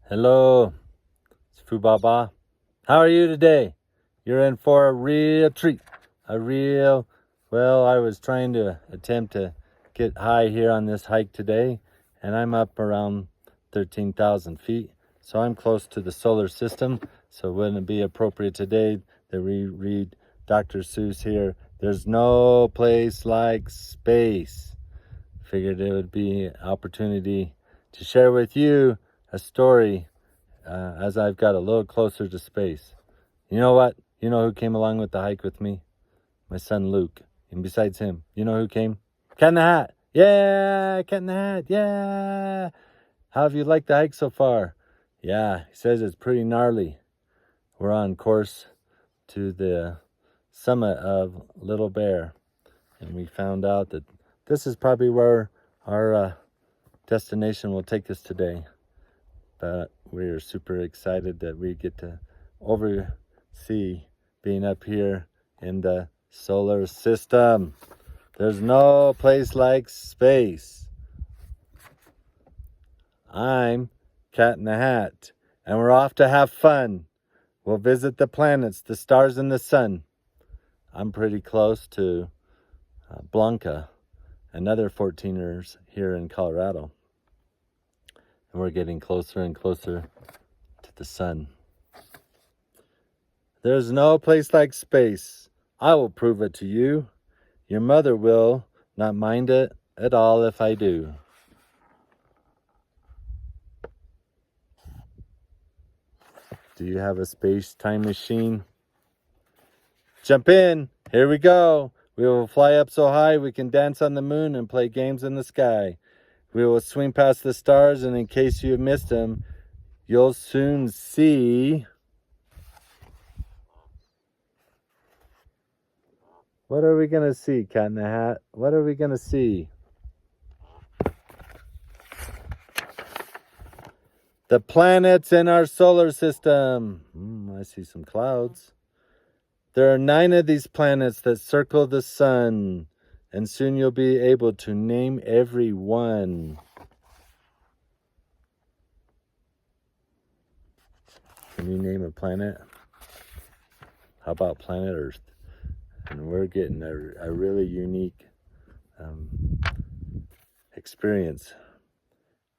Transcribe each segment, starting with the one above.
Hello, it's Fubaba. How are you today? You're in for a real treat. I was trying to attempt to get high here on this hike today, and I'm up around 13,000 feet. So I'm close to the solar system. So wouldn't it be appropriate today that we read Dr. Seuss here? There's no place like space. Figured it would be an opportunity to share with you a story as I've got a little closer to space. You know what? You know who came along with the hike with me? My son Luke. And besides him, you know who came? Cat in the Hat. Yeah, Cat in the Hat. Yeah. How have you liked the hike so far? Yeah, he says it's pretty gnarly. We're on course to the summit of Little Bear. And we found out that this is probably where our destination will take us today. But we're super excited that we get to oversee being up here in the solar system. There's no place like space. I'm Cat in the Hat, and we're off to have fun. We'll visit the planets, the stars, and the sun. I'm pretty close to Blanca, another 14ers here in Colorado. And we're getting closer and closer to the sun. There's no place like space. I will prove it to you. Your mother will not mind it at all if I do. Do you have a space-time machine? Jump in. Here we go. We will fly up so high we can dance on the moon and play games in the sky. We will swing past the stars, and in case you have missed them, you'll soon see. What are we going to see, Cat in the Hat? What are we going to see? The planets in our solar system. I see some clouds. There are 9 of these planets that circle the sun, and soon you'll be able to name every one. Can you name a planet? How about planet Earth? And we're getting a really unique experience.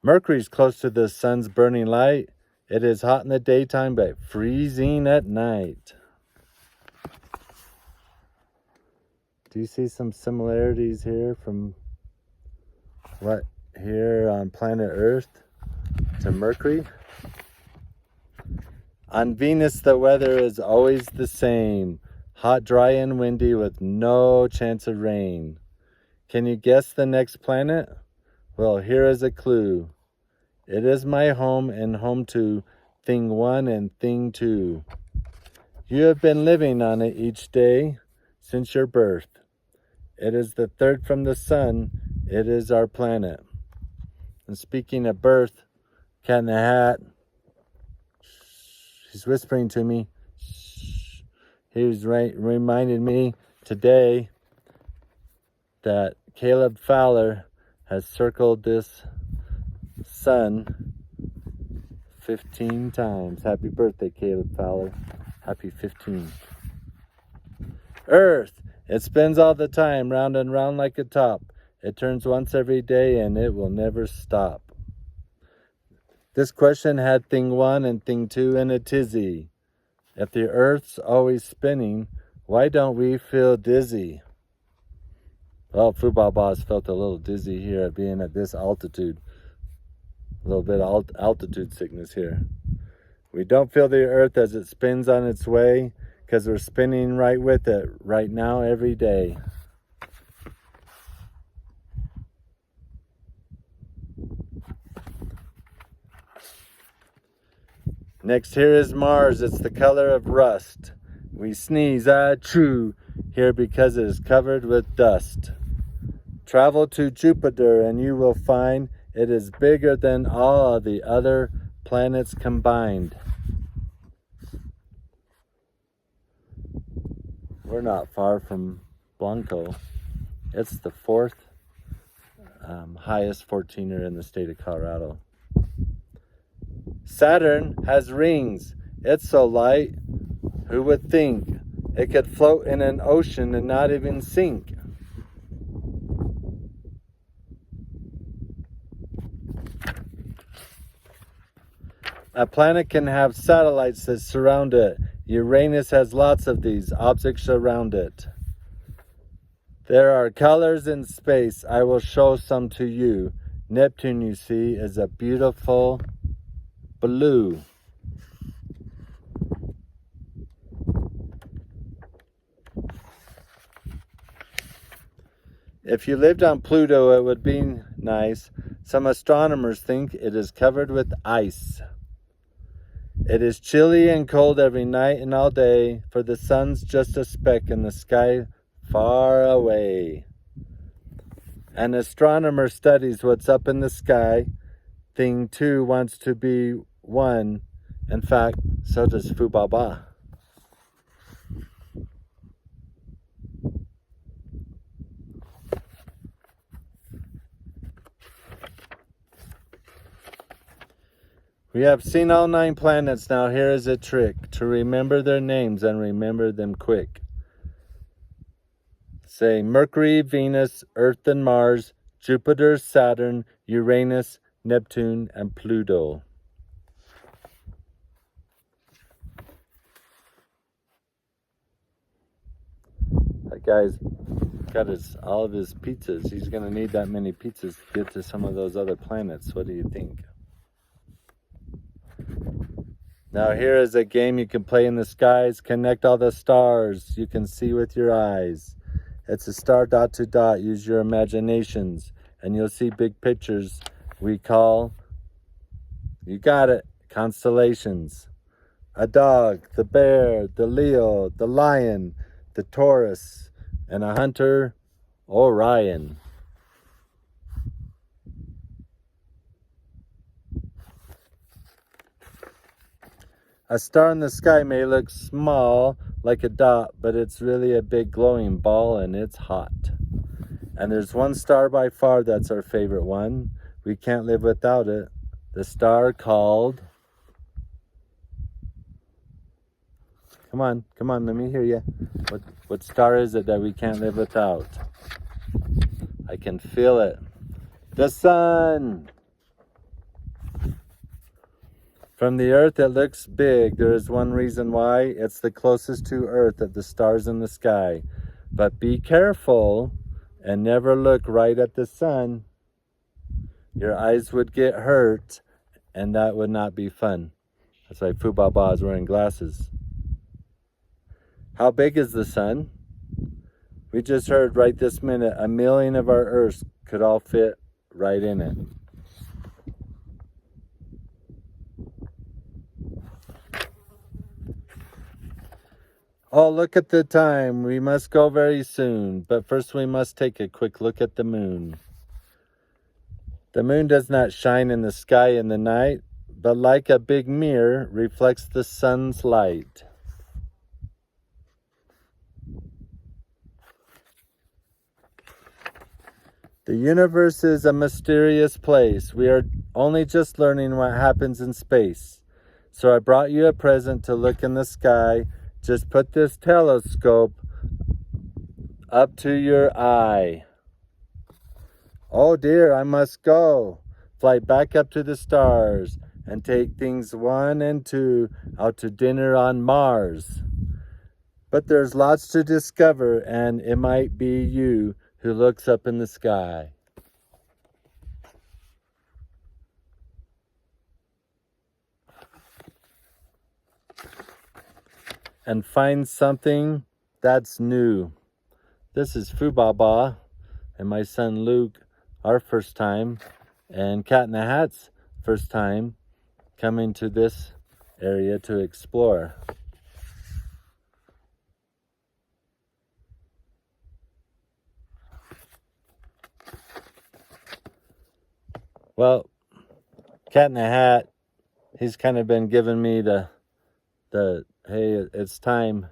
Mercury's close to the sun's burning light. It is hot in the daytime, but freezing at night. Do you see some similarities here from what here on planet Earth to Mercury? On Venus, the weather is always the same. Hot, dry, and windy with no chance of rain. Can you guess the next planet? Well, here is a clue. It is my home and home to Thing 1 and Thing 2. You have been living on it each day since your birth. It is the third from the sun. It is our planet. And speaking of birth, Cat in the Hat, he's whispering to me. He was reminded me today that Caleb Fowler has circled this sun 15 times. Happy birthday, Caleb Fowler. Happy 15. Earth. It spins all the time, round and round like a top. It turns once every day, and it will never stop. This question had Thing 1 and Thing 2 in a tizzy. If the Earth's always spinning, why don't we feel dizzy? Well, Fubaba felt a little dizzy here at being at this altitude. A little bit of altitude sickness here. We don't feel the Earth as it spins on its way because we're spinning right with it right now every day. Next here is Mars. It's the color of rust. We sneeze, true, here because it is covered with dust. Travel to Jupiter and you will find it is bigger than all the other planets combined. We're not far from Blanco. It's the 4th highest 14er in the state of Colorado. Saturn has rings. It's so light, who would think it could float in an ocean and not even sink? A planet can have satellites that surround it. Uranus has lots of these objects around it. There are colors in space. I will show some to you. Neptune, you see, is a beautiful blue. If you lived on Pluto, it would be nice. Some astronomers think it is covered with ice. It is chilly and cold every night and all day, for the sun's just a speck in the sky far away. An astronomer studies what's up in the sky. Thing 2 wants to be 1. In fact, so does Fubaba. We have seen all 9 planets. Now here is a trick to remember their names and remember them quick. Say Mercury, Venus, Earth and Mars, Jupiter, Saturn, Uranus, Neptune, and Pluto. That guy's got all of his pizzas. He's going to need that many pizzas to get to some of those other planets. What do you think? Now here is a game you can play in the skies. Connect all the stars you can see with your eyes. It's a star dot to dot. Use your imaginations and you'll see big pictures we call, you got it, constellations. A dog, the bear, the Leo, the lion, the Taurus, and a hunter, Orion. A star in the sky may look small, like a dot, but it's really a big glowing ball and it's hot. And there's one star by far that's our favorite one. We can't live without it. The star called... Come on, let me hear you. What star is it that we can't live without? I can feel it. The sun! From the Earth, it looks big. There is one reason why. It's the closest to Earth of the stars in the sky. But be careful and never look right at the sun. Your eyes would get hurt, and that would not be fun. That's why Fubaba is wearing glasses. How big is the sun? We just heard right this minute, 1 million of our Earths could all fit right in it. Oh, look at the time. We must go very soon. But first we must take a quick look at the moon. The moon does not shine in the sky in the night, but like a big mirror, reflects the sun's light. The universe is a mysterious place. We are only just learning what happens in space. So I brought you a present to look in the sky. Just put this telescope up to your eye. Oh dear, I must go. Fly back up to the stars and take things 1 and 2 out to dinner on Mars. But there's lots to discover, and it might be you who looks up in the sky. And find something that's new. This is Fubaba and my son Luke, our first time, and Cat in the Hat's first time coming to this area to explore. Well, Cat in the Hat, he's kind of been giving me the hey, it's time.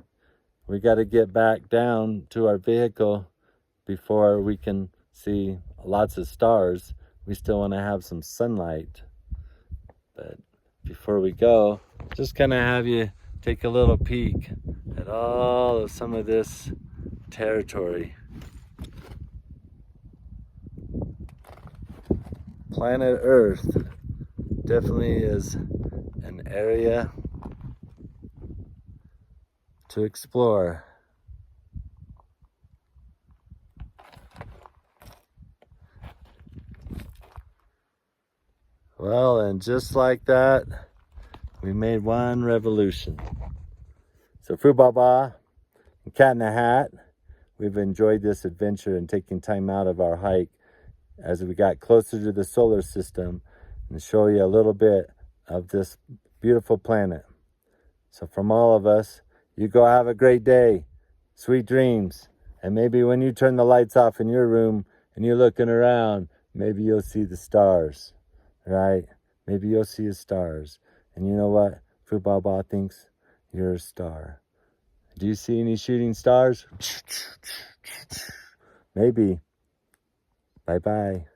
We got to get back down to our vehicle before we can see lots of stars. We still want to have some sunlight. But before we go, just kind of have you take a little peek at all of some of this territory. Planet Earth definitely is an area to explore. Well, and just like that, we made one revolution. So Foo Baba and Cat in a Hat, we've enjoyed this adventure and taking time out of our hike as we got closer to the solar system and show you a little bit of this beautiful planet. So from all of us, you go have a great day, sweet dreams, and maybe when you turn the lights off in your room and you're looking around, maybe you'll see the stars, right? Maybe you'll see the stars. And you know what? Foo Baba thinks you're a star. Do you see any shooting stars? Maybe. Bye-bye.